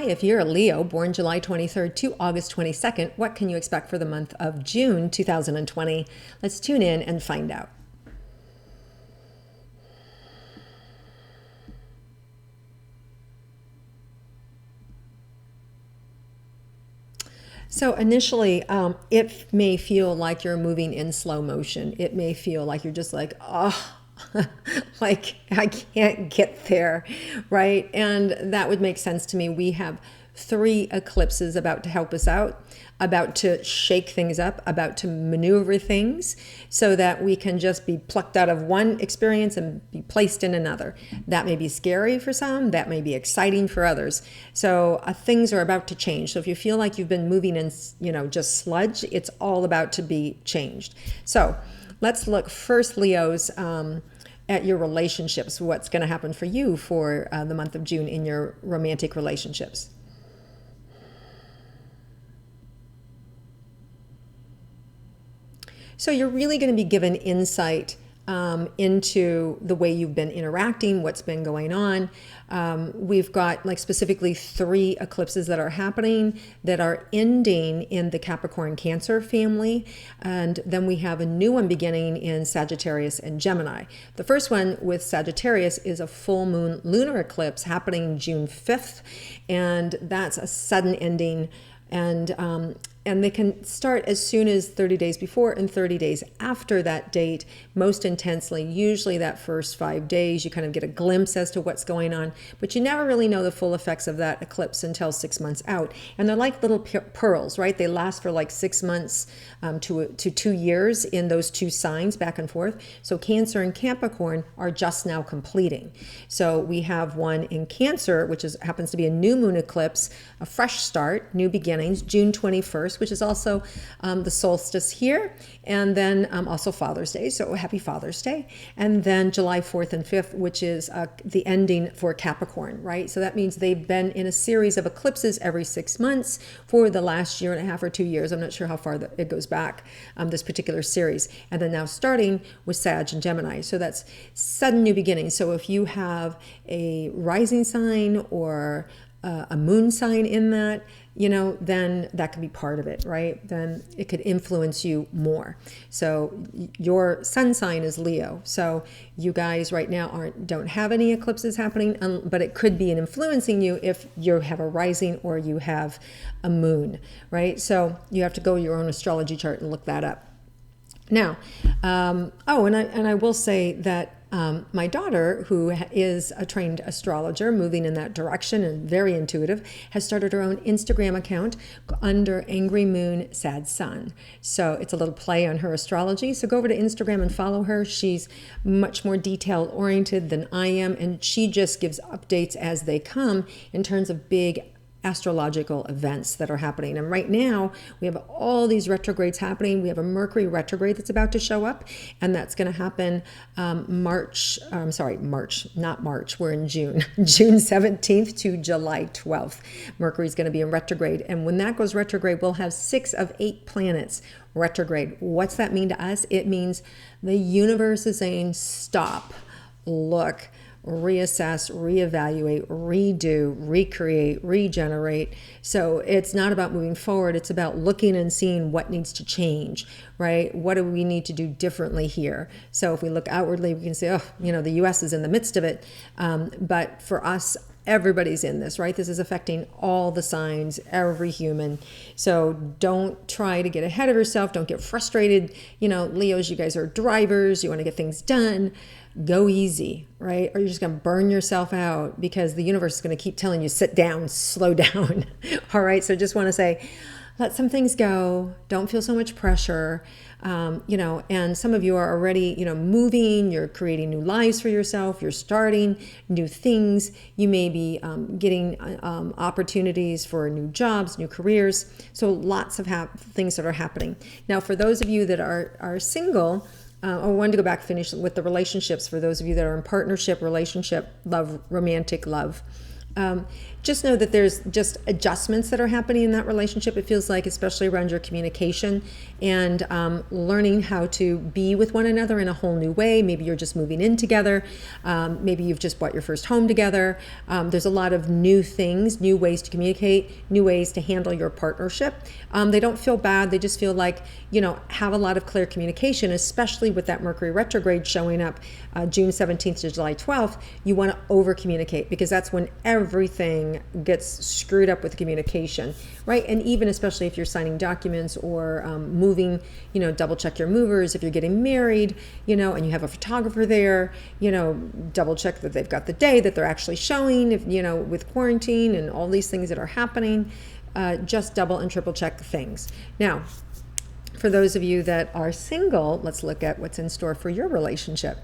if you're a Leo born July 23rd to August 22nd, what can you expect for the month of June 2020? Let's tune in and find out. So initially, it may feel like you're moving in slow motion. It may feel like you're just like, oh, like I can't get there, right? And that would make sense to me. We have 3 eclipses about to help us out, about to shake things up, about to maneuver things so that we can just be plucked out of one experience and be placed in another. That may be scary for some, that may be exciting for others. So things are about to change. So if you feel like you've been moving in, just sludge, it's all about to be changed. So let's look first, Leos, at your relationships. What's going to happen for you for the month of June in your romantic relationships? So you're really going to be given insight into the way you've been interacting, what's been going on. We've got specifically 3 eclipses that are happening that are ending in the Capricorn Cancer family. And then we have a new one beginning in Sagittarius and Gemini. The first one with Sagittarius is a full moon lunar eclipse happening June 5th. And that's a sudden ending. And they can start as soon as 30 days before and 30 days after that date, most intensely. Usually that first 5 days, you kind of get a glimpse as to what's going on, but you never really know the full effects of that eclipse until 6 months out. And they're like little pearls, right? They last for 6 months to 2 years in those 2 signs back and forth. So Cancer and Capricorn are just now completing. So we have one in Cancer, which happens to be a new moon eclipse, a fresh start, new beginnings, June 21st, which is also the solstice here, and then also Father's Day, so happy Father's Day, and then July 4th and 5th, which is the ending for Capricorn, right? So that means they've been in a series of eclipses every 6 months for the last 1.5 or 2 years. I'm not sure how far it goes back, this particular series, and then now starting with Sag and Gemini. So that's sudden new beginnings. So if you have a rising sign or a moon sign in that, then that could be part of it, right? Then it could influence you more. So your sun sign is Leo. So you guys right now don't have any eclipses happening, but it could be influencing you if you have a rising or you have a moon, right? So you have to go your own astrology chart and look that up. Now, and I will say that my daughter, who is a trained astrologer, moving in that direction and very intuitive, has started her own Instagram account under Angry Moon, Sad Sun. So it's a little play on her astrology. So go over to Instagram and follow her. She's much more detail oriented than I am, and she just gives updates as they come in terms of big astrological events that are happening. And right now we have all these retrogrades happening. We have a Mercury retrograde that's about to show up, and that's going to happen March, not March, we're in June, June 17th to July 12th. Mercury's going to be in retrograde. And when that goes retrograde, we'll have 6 of 8 planets retrograde. What's that mean to us? It means the universe is saying, stop, look, reassess, reevaluate, redo, recreate, regenerate. So it's not about moving forward. It's about looking and seeing what needs to change, right? What do we need to do differently here? So if we look outwardly, we can say, the U.S. is in the midst of it. But for us, everybody's in this, right? This is affecting all the signs, every human. So don't try to get ahead of yourself. Don't get frustrated. Leos, you guys are drivers. You want to get things done. Go easy, right? Or you're just going to burn yourself out because the universe is going to keep telling you, sit down, slow down. All right. So just want to say, let some things go. Don't feel so much pressure. And some of you are already, moving, you're creating new lives for yourself. You're starting new things. You may be getting opportunities for new jobs, new careers. So lots of things that are happening. Now, for those of you that are single, I wanted to go back, finish with the relationships for those of you that are in partnership, relationship, love, romantic love. just know that there's just adjustments that are happening in that relationship. It feels like, especially around your communication and learning how to be with one another in a whole new way. Maybe you're just moving in together. Maybe you've just bought your first home together. There's a lot of new things, new ways to communicate, new ways to handle your partnership. They don't feel bad. They just feel like, have a lot of clear communication, especially with that Mercury retrograde showing up June 17th to July 12th. You want to over communicate, because that's when everything gets screwed up with communication, right? And even especially if you're signing documents or moving, double check your movers. If you're getting married, and you have a photographer there, double check that they've got the day that they're actually showing, if, with quarantine and all these things that are happening, just double and triple check things. Now, for those of you that are single, let's look at what's in store for your relationship.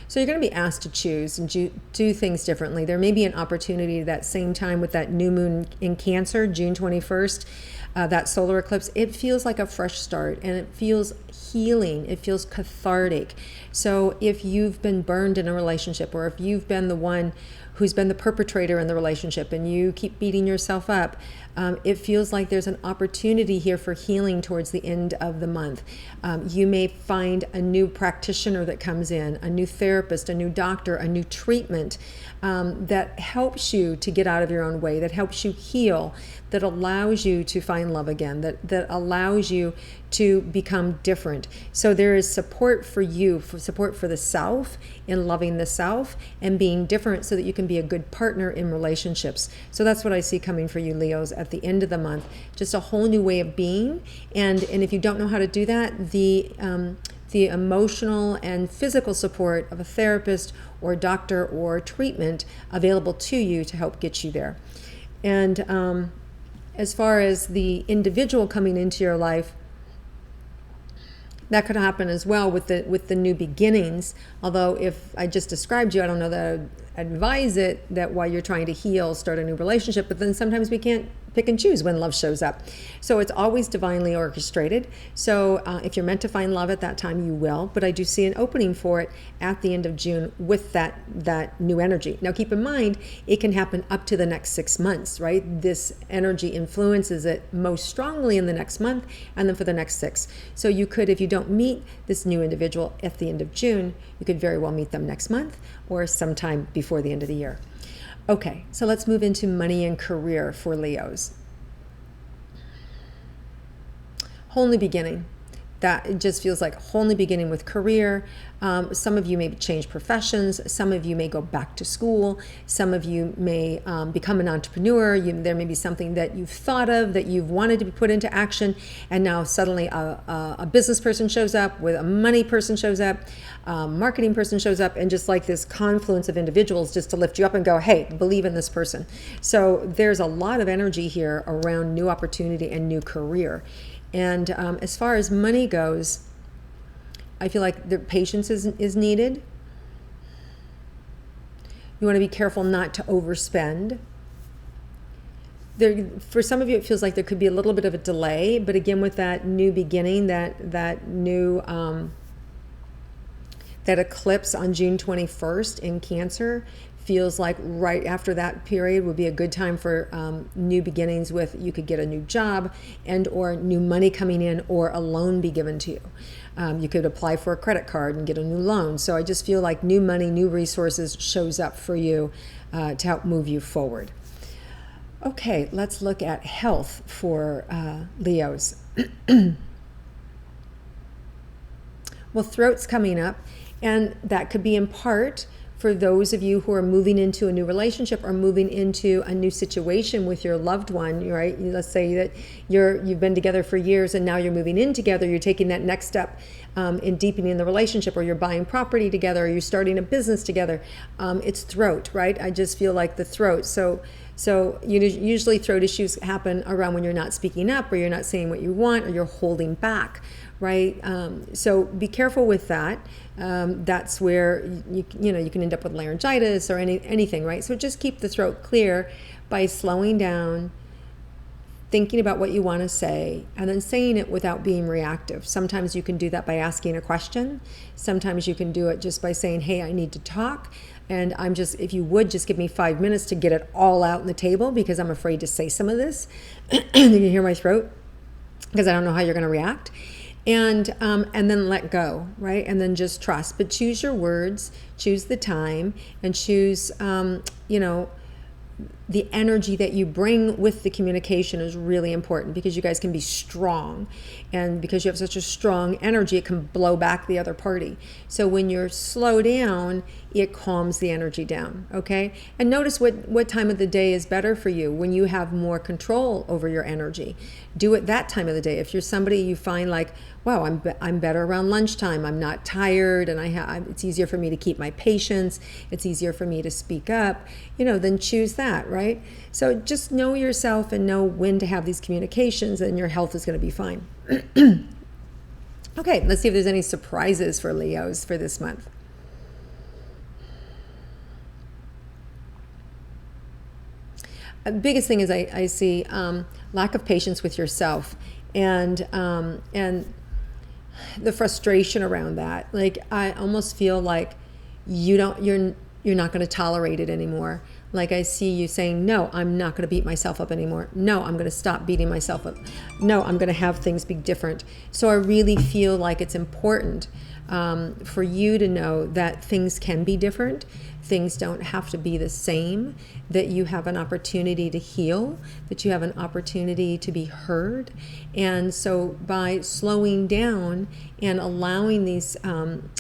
So you're going to be asked to choose and do things differently. There may be an opportunity that same time with that new moon in Cancer, June 21st, that solar eclipse. It feels like a fresh start, and it feels healing. It feels cathartic. So if you've been burned in a relationship, or if you've been the one who's been the perpetrator in the relationship and you keep beating yourself up, it feels like there's an opportunity here for healing towards the end of the month. You may find a new practitioner that comes in, a new therapist, a new doctor, a new treatment that helps you to get out of your own way, that helps you heal, that allows you to find love again, that allows you to become different. So there is support for you, for support for the self, in loving the self and being different, so that you can be a good partner in relationships. So that's what I see coming for you, Leos, at the end of the month. Just a whole new way of being. And if you don't know how to do that, the emotional and physical support of a therapist or doctor or treatment available to you to help get you there. And as far as the individual coming into your life, that could happen as well with the new beginnings. Although if I just described you, I don't know that I would advise it, that while you're trying to heal, start a new relationship. But then sometimes we can't pick and choose when love shows up. So it's always divinely orchestrated. So if you're meant to find love at that time, you will. But I do see an opening for it at the end of June with that new energy. Now keep in mind, it can happen up to the next 6 months, right? This energy influences it most strongly in the next month, and then for the next 6. So you could, if you don't meet this new individual at the end of June, you could very well meet them next month or sometime before the end of the year. Okay, so let's move into money and career for Leos. Whole new beginning. That it just feels like a whole new beginning with career. Some of you may change professions. Some of you may go back to school. Some of you may become an entrepreneur. There may be something that you've thought of, that you've wanted to be put into action, and now suddenly a business person shows up, with a money person shows up, marketing person shows up, and just like this confluence of individuals just to lift you up and go, hey, believe in this person. So there's a lot of energy here around new opportunity and new career. And as far as money goes, I feel like the patience is needed. You want to be careful not to overspend. For some of you, it feels like there could be a little bit of a delay, but again, with that new beginning, that new that eclipse on June 21st in Cancer, feels like right after that period would be a good time for new beginnings. With, you could get a new job and or new money coming in, or a loan be given to you. You could apply for a credit card and get a new loan. So I just feel like new money, new resources shows up for you to help move you forward. Okay, let's look at health for Leos. Well, throat's coming up, and that could be in part for those of you who are moving into a new relationship or moving into a new situation with your loved one, right? Let's say that you've been together for years and now you're moving in together. You're taking that next step in deepening the relationship, or you're buying property together, or you're starting a business together. It's throat, right? I just feel like the throat. So usually throat issues happen around when you're not speaking up, or you're not saying what you want, or you're holding back, right? So be careful with that. That's where you can end up with laryngitis or anything, right? So just keep the throat clear by slowing down, thinking about what you want to say and then saying it without being reactive. Sometimes you can do that by asking a question. Sometimes you can do it just by saying, hey, I need to talk. And if you would just give me 5 minutes to get it all out on the table, because I'm afraid to say some of this. You can hear my throat because I don't know how you're going to react. And then let go, right? And then just trust. But choose your words, choose the time, and choose, the energy that you bring with the communication is really important, because you guys can be strong. And because you have such a strong energy, it can blow back the other party. So when you're slow down, it calms the energy down, okay? And notice what time of the day is better for you when you have more control over your energy. Do it that time of the day. If you're somebody you find like, wow, I'm better around lunchtime. I'm not tired, and it's easier for me to keep my patience. It's easier for me to speak up. Then choose that, right? So just know yourself and know when to have these communications, and your health is going to be fine. Okay, let's see if there's any surprises for Leos for this month. The biggest thing is I see lack of patience with yourself, and the frustration around that. Like, I almost feel like you're not going to tolerate it anymore. Like, I see you saying, no, I'm not going to beat myself up anymore. No, I'm going to stop beating myself up. No, I'm going to have things be different. So I really feel like it's important for you to know that things can be different. Things don't have to be the same, that you have an opportunity to heal, that you have an opportunity to be heard. And so by slowing down and allowing these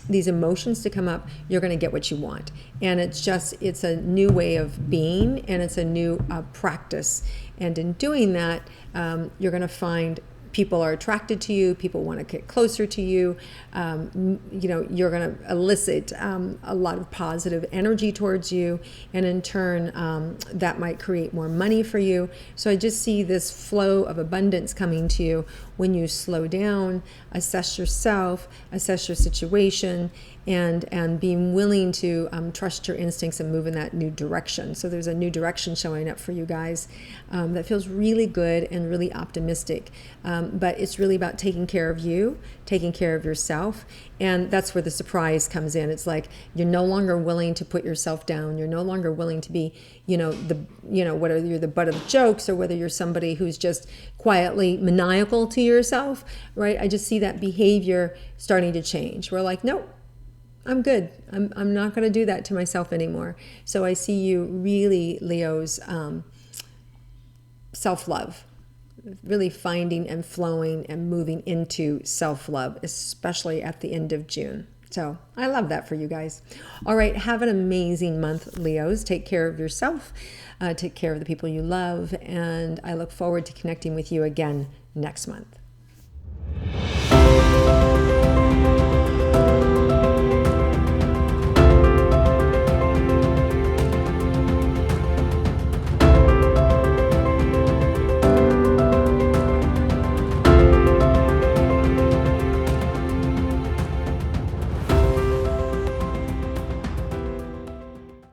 emotions to come up, you're going to get what you want. And it's a new way of being, and it's a new practice. And in doing that, you're going to find people are attracted to you, people want to get closer to you. You're going to elicit a lot of positive energy towards you, and in turn, that might create more money for you. So I just see this flow of abundance coming to you when you slow down, assess yourself, assess your situation, and being willing to trust your instincts and move in that new direction. So there's a new direction showing up for you guys that feels really good and really optimistic. But it's really about taking care of you, taking care of yourself. And that's where the surprise comes in. It's like you're no longer willing to put yourself down. You're no longer willing to be, whether you're the butt of jokes or whether you're somebody who's just quietly maniacal to yourself, right? I just see that behavior starting to change. We're like, nope, I'm good. I'm not going to do that to myself anymore. So I see you really, Leo's, self-love, really finding and flowing and moving into self-love, especially at the end of June. So I love that for you guys. All right, have an amazing month, Leos. Take care of yourself, take care of the people you love, and I look forward to connecting with you again next month.